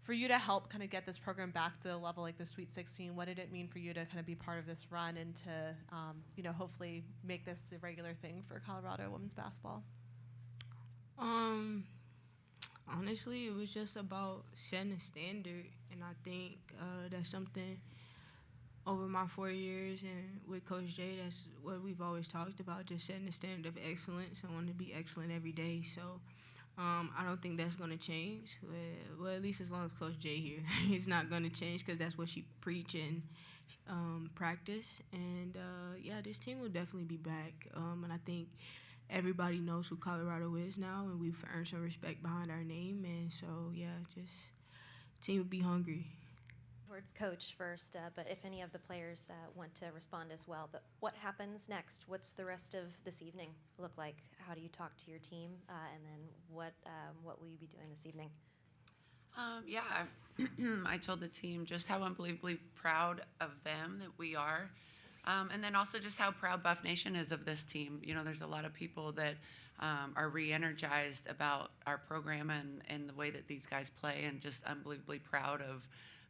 For you to help kind of get this program back to the level like the Sweet 16, what did it mean for you to kind of be part of this run and to, hopefully make this a regular thing for Colorado women's basketball? Um, Honestly, it was just about setting a standard, and I think that's something over my 4 years and with Coach Jay, that's what we've always talked about, just setting the standard of excellence and wanting to be excellent every day. So I don't think that's going to change. Well, at least as long as Coach Jay here, it's not going to change because that's what she preach and practice. And yeah, this team will definitely be back. And I think everybody knows who Colorado is now, and we've earned some respect behind our name. And so yeah, just team will be hungry. Towards coach first, but if any of the players want to respond as well. But what happens next? What's the rest of this evening look like? How do you talk to your team? And then what will you be doing this evening? Yeah, I told the team just how unbelievably proud of them that we are. And then also just how proud Buff Nation is of this team. There's a lot of people that are re-energized about our program and the way that these guys play, and just unbelievably proud of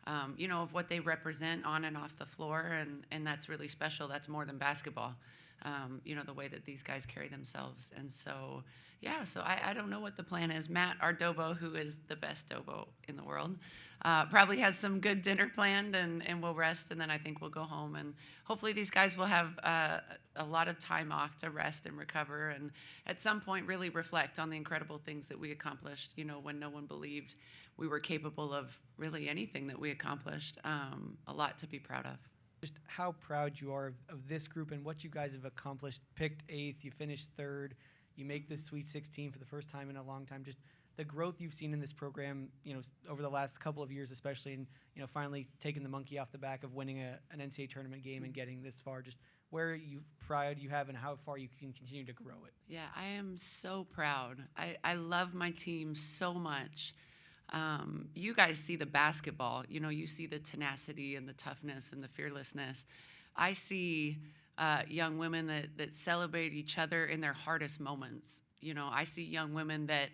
of what they represent on and off the floor, and that's really special. That's more than basketball, the way that these guys carry themselves. And so, yeah, so I don't know what the plan is. Matt, our Dobo, who is the best Dobo in the world, probably has some good dinner planned, and we'll rest, and then I think we'll go home. And hopefully these guys will have a lot of time off to rest and recover, and at some point really reflect on the incredible things that we accomplished, when no one believed we were capable of really anything that we accomplished. A lot to be proud of. Just how proud you are of this group and what you guys have accomplished. Picked 8th, you finished 3rd, you make the Sweet 16 for the first time in a long time. Just the growth you've seen in this program, over the last couple of years especially, and, finally taking the monkey off the back of winning an NCAA tournament game and getting this far. Just where pride you have and how far you can continue to grow it. Yeah, I am so proud. I love my team so much. You guys see the basketball, you see the tenacity and the toughness and the fearlessness. I see young women that celebrate each other in their hardest moments. I see young women that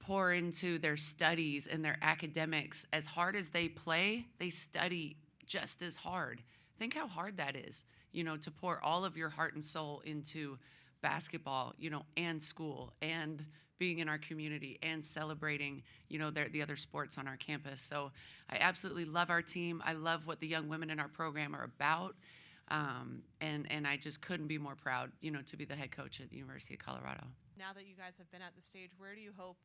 pour into their studies and their academics. As hard as they play, they study just as hard. Think how hard that is, to pour all of your heart and soul into basketball, and school, and being in our community, and celebrating, the other sports on our campus. So I absolutely love our team. I love what the young women in our program are about. And I just couldn't be more proud, to be the head coach at the University of Colorado. Now that you guys have been at the stage, where do you hope,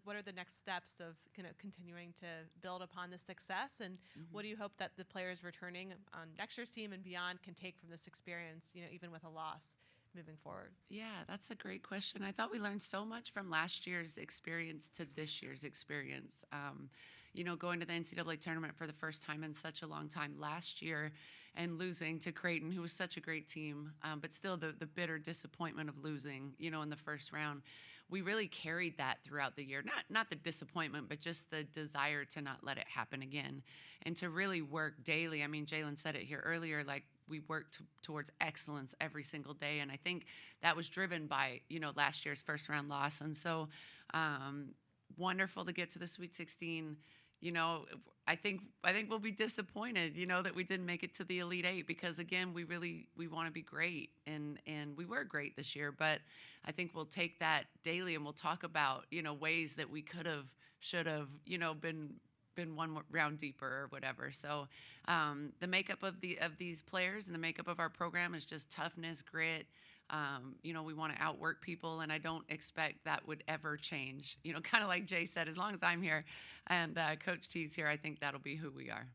what are the next steps of continuing to build upon this success? And what do you hope that the players returning on next year's team and beyond can take from this experience, even with a loss moving forward? Yeah, that's a great question. I thought we learned so much from last year's experience to this year's experience. Going to the NCAA tournament for the first time in such a long time last year and losing to Creighton, who was such a great team, but still the bitter disappointment of losing, in the first round. We really carried that throughout the year. Not the disappointment, but just the desire to not let it happen again and to really work daily. I mean, Jaylyn said it here earlier, we worked towards excellence every single day, and I think that was driven by last year's first round loss. And so wonderful to get to the Sweet 16. I think we'll be disappointed that we didn't make it to the Elite Eight, because again we want to be great, and we were great this year. But I think we'll take that daily, and we'll talk about ways that we could have, should have been one more round deeper or whatever. So the makeup of these players and the makeup of our program is just toughness, grit. We want to outwork people, and I don't expect that would ever change. Kind of like Jay said, as long as I'm here and Coach T's here, I think that'll be who we are.